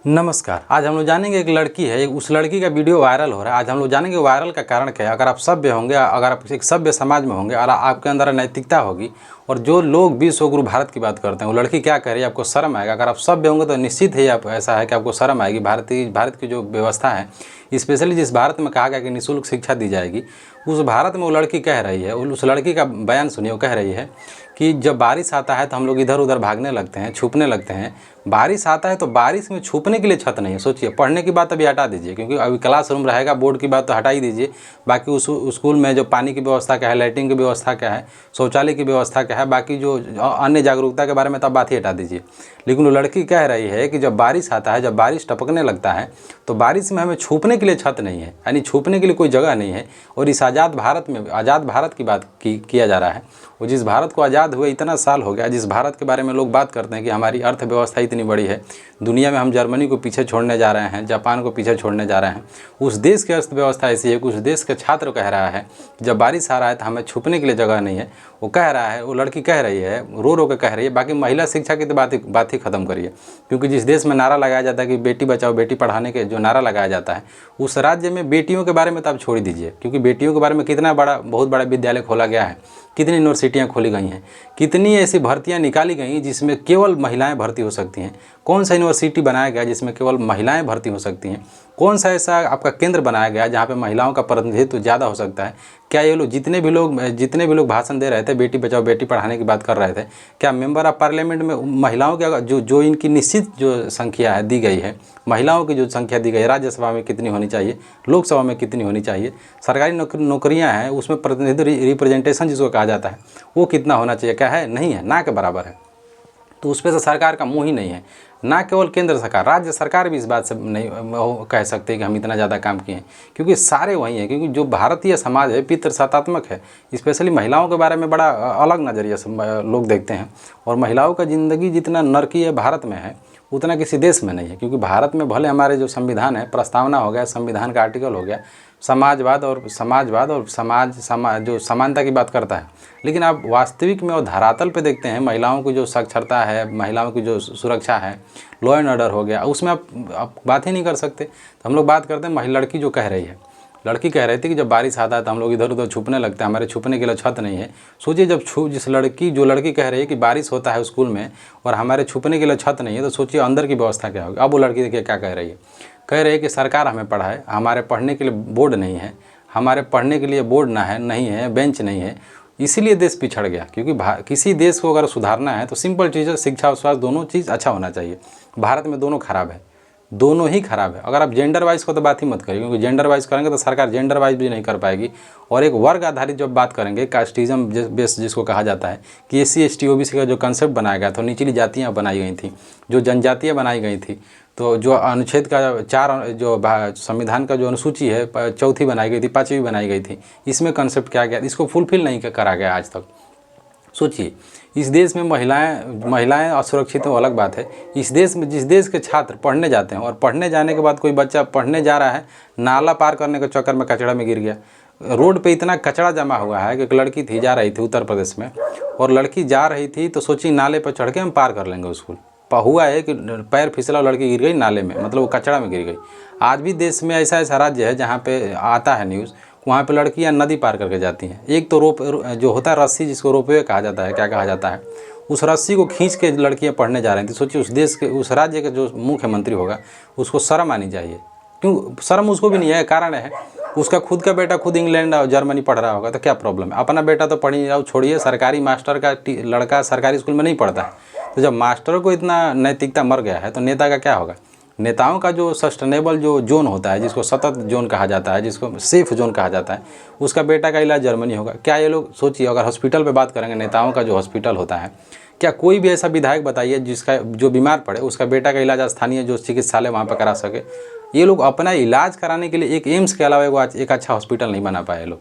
नमस्कार। आज हम लोग जानेंगे एक लड़की है, उस लड़की का वीडियो वायरल हो रहा है। आज हम लोग जानेंगे वायरल का कारण क्या है। अगर आप सभ्य होंगे, अगर आप एक सभ्य समाज में होंगे और आपके अंदर नैतिकता होगी और जो लोग विश्व गुरु भारत की बात करते हैं, वो लड़की क्या कह रही है, आपको शर्म आएगा। अगर आप सभ्य होंगे तो निश्चित ही आप ऐसा है कि आपको शर्म आएगी। भारत की जो व्यवस्था है, स्पेशली जिस भारत में कहा गया कि निःशुल्क शिक्षा दी जाएगी, उस भारत में वो लड़की कह रही है, उस लड़की का बयान सुनिए। वो कह रही है कि जब बारिश आता है तो हम लोग इधर उधर भागने लगते हैं, छुपने लगते हैं। बारिश आता है तो बारिश में छुपने के लिए छत नहीं है। सोचिए, पढ़ने की बात अभी हटा दीजिए, क्योंकि अभी क्लासरूम रहेगा, बोर्ड की बात तो हटा ही दीजिए। बाकी उस स्कूल में जो पानी की व्यवस्था क्या है, लैट्रिन की व्यवस्था क्या है, शौचालय की व्यवस्था क्या है, बाकी जो अन्य जागरूकता के बारे में तो बात ही हटा दीजिए। लेकिन वो लड़की कह रही है कि जब बारिश आता है, जब बारिश टपकने लगता है, तो बारिश में हमें छुपने के लिए छत नहीं है, यानी छुपने के लिए कोई जगह नहीं है। और इस आज़ाद भारत में, आज़ाद भारत की बात किया जा रहा है। और जिस भारत को आज़ाद हुए इतना साल हो गया, जिस भारत के बारे में लोग बात करते हैं कि हमारी अर्थव्यवस्था इतनी बड़ी है, दुनिया में हम जर्मनी को पीछे छोड़ने जा रहे हैं, जापान को पीछे छोड़ने जा रहे हैं, उस देश की अर्थव्यवस्था ऐसी है कि उस देश के छात्र कह रहा है जब बारिश आ रहा है तो हमें छुपने के लिए जगह नहीं है। वो कह रहा है, वो लड़की कह रही है, रो रो के कह रही है। बाकी महिला शिक्षा की तो बात ही ख़त्म करिए, क्योंकि जिस देश में नारा लगाया जाता है कि बेटी बचाओ बेटी पढ़ाने के जो नारा लगाया जाता है, उस राज्य में बेटियों के बारे में तो आप छोड़ दीजिए, क्योंकि बेटियों के बारे में कितना बहुत बड़ा विद्यालय खोला गया है, कितनी यूनिवर्सिटियाँ खोली गई हैं, कितनी ऐसी भर्तियाँ निकाली गई जिसमें केवल महिलाएं भर्ती हो सकती हैं। कौन सा यूनिवर्सिटी बनाया गया जिसमें केवल महिलाएं भर्ती हो सकती हैं? कौन सा ऐसा आपका केंद्र बनाया गया जहाँ पे महिलाओं का प्रतिनिधित्व ज़्यादा हो सकता है? क्या ये लोग जितने भी लोग भाषण दे रहे थे, बेटी बचाओ बेटी पढ़ाने की बात कर रहे थे, क्या मेंबर ऑफ पार्लियामेंट में महिलाओं की जो इनकी निश्चित जो संख्या है दी गई है, महिलाओं की जो संख्या दी गई है, राज्यसभा में कितनी होनी चाहिए, लोकसभा में कितनी होनी चाहिए, सरकारी नौकरियाँ हैं उसमें प्रतिनिधित्व रिप्रेजेंटेशन जिसको कहा जाता है, वो कितना होना चाहिए? क्या है? नहीं है, ना के बराबर है। तो उस पर तो सरकार का मुँह ही नहीं है। ना केवल केंद्र सरकार, राज्य सरकार भी इस बात से नहीं कह सकते कि हम इतना ज़्यादा काम किए हैं, क्योंकि सारे वही हैं। क्योंकि जो भारतीय समाज है पितृसत्तात्मक है, स्पेशली महिलाओं के बारे में बड़ा अलग नज़रिए से लोग देखते हैं। और महिलाओं का ज़िंदगी जितना नरकीय भारत में है उतना किसी देश में नहीं है। क्योंकि भारत में भले हमारे जो संविधान है, प्रस्तावना हो गया, संविधान का आर्टिकल हो गया, समाज जो समानता की बात करता है, लेकिन आप वास्तविक में और धरातल पे देखते हैं महिलाओं की जो साक्षरता है, महिलाओं की जो सुरक्षा है, लॉ एंड ऑर्डर हो गया, उसमें आप बात ही नहीं कर सकते। तो हम लोग बात करते हैं लड़की जो कह रही है। लड़की कह रही थी कि जब बारिश आता है तो हम लोग इधर उधर छुपने लगते हैं, हमारे छुपने के लिए छत नहीं है। सोचिए, जब जो लड़की कह रही है कि बारिश होता है स्कूल में और हमारे छुपने के लिए छत नहीं है, तो सोचिए अंदर की व्यवस्था क्या होगी। अब वो लड़की देखिए क्या कह रही है। कह रही है कि सरकार हमें पढ़ाए, हमारे पढ़ने के लिए बोर्ड नहीं है, हमारे पढ़ने के लिए बोर्ड नहीं है, बेंच नहीं है, इसीलिए देश पिछड़ गया। क्योंकि किसी देश को अगर सुधारना है तो सिंपल चीज़ है, शिक्षा और स्वास्थ्य दोनों चीज़ अच्छा होना चाहिए। भारत में दोनों खराब है, दोनों ही खराब है। अगर आप जेंडर वाइज को तो बात ही मत करिए, क्योंकि जेंडर वाइज करेंगे तो सरकार जेंडर वाइज भी नहीं कर पाएगी। और एक वर्ग आधारित जब बात करेंगे, कास्टिज्म बेस जिसको कहा जाता है कि SC ST OBC का जो कंसेप्ट बनाया गया था, निचली जातियाँ बनाई गई थी, जो जनजातियाँ बनाई गई थी, तो जो अनुच्छेद का 4 जो संविधान का जो अनुसूची है 4वीं बनाई गई थी, 5वीं बनाई गई थी, इसमें कंसेप्ट क्या गया, इसको फुलफिल नहीं करा गया आज तक। सोचिए, इस देश में महिलाएं असुरक्षित हैं, वो अलग बात है। इस देश में जिस देश के छात्र पढ़ने जाते हैं और पढ़ने जाने के बाद कोई बच्चा पढ़ने जा रहा है, नाला पार करने के चक्कर में कचड़ा में गिर गया। रोड पे इतना कचड़ा जमा हुआ है कि एक लड़की थी, जा रही थी उत्तर प्रदेश में, और लड़की जा रही थी तो सोची नाले पर चढ़ के हम पार कर लेंगे स्कूल। हुआ है कि पैर फिसला, लड़की गिर गई नाले में, मतलब वो कचड़ा में गिर गई। आज भी देश में ऐसा राज्य है जहाँ पे आता है न्यूज़, वहाँ पे लड़कियाँ नदी पार करके जाती हैं। एक तो जो होता है रस्सी, जिसको रोपवे कहा जाता है, क्या कहा जाता है, उस रस्सी को खींच के लड़कियाँ पढ़ने जा रही थी। सोचिए, उस देश के, उस राज्य के जो मुख्यमंत्री होगा उसको शर्म आनी चाहिए। क्यों शर्म उसको भी नहीं है? कारण है उसका खुद का बेटा खुद इंग्लैंड और जर्मनी पढ़ रहा होगा, तो क्या प्रॉब्लम है? अपना बेटा तो पढ़ ही जाओ, छोड़िए। सरकारी मास्टर का लड़का सरकारी स्कूल में नहीं पढ़ता है, तो जब मास्टर को इतना नैतिकता मर गया है तो नेता का क्या होगा? नेताओं का जो सस्टेनेबल जो जोन होता है, जिसको सतत जोन कहा जाता है, जिसको सेफ जोन कहा जाता है, उसका बेटा का इलाज जर्मनी होगा। क्या ये लोग सोचिए, अगर हॉस्पिटल पे बात करेंगे, नेताओं का जो हॉस्पिटल होता है, क्या कोई भी ऐसा विधायक बताइए जिसका जो बीमार पड़े उसका बेटा का इलाज स्थानीय जो चिकित्सालय वहाँ पर करा सके? ये लोग अपना इलाज कराने के लिए एक एम्स के अलावा एक अच्छा हॉस्पिटल नहीं बना पाए लोग।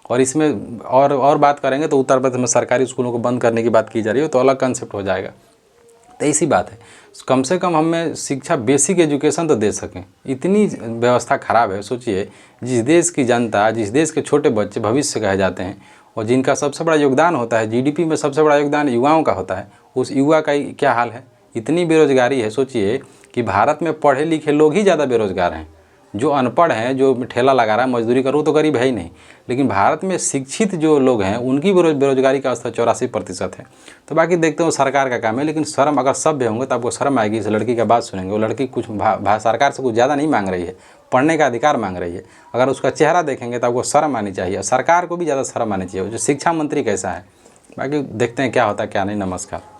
और इसमें और बात करेंगे तो उत्तर प्रदेश में सरकारी स्कूलों को बंद करने की बात की जा रही है, तो अलग कंसेप्ट हो जाएगा। तो ऐसी बात है, कम से कम हमें शिक्षा, बेसिक एजुकेशन तो दे सकें। इतनी व्यवस्था ख़राब है। सोचिए, जिस देश की जनता, जिस देश के छोटे बच्चे भविष्य कहे जाते हैं और जिनका सबसे बड़ा योगदान होता है, GDP में सबसे बड़ा योगदान युवाओं का होता है, उस युवा का क्या हाल है? इतनी बेरोजगारी है, सोचिए कि भारत में पढ़े लिखे लोग ही ज़्यादा बेरोजगार हैं। जो अनपढ़ हैं, जो ठेला लगा रहा है, मजदूरी कर, वो तो गरीब है ही नहीं। लेकिन भारत में शिक्षित जो लोग हैं उनकी बेरोजगारी का स्तर 84% है। तो बाकी देखते हो सरकार का काम है, लेकिन शर्म, अगर सभ्य होंगे तो आपको शर्म आएगी। इस लड़की का बात सुनेंगे, वो लड़की कुछ सरकार से कुछ ज़्यादा नहीं मांग रही है, पढ़ने का अधिकार मांग रही है। अगर उसका चेहरा देखेंगे तो आपको शर्म आनी चाहिए, सरकार को भी ज़्यादा शर्म आनी चाहिए। जो शिक्षा मंत्री कैसा है, बाकी देखते हैं क्या होता है क्या नहीं। नमस्कार।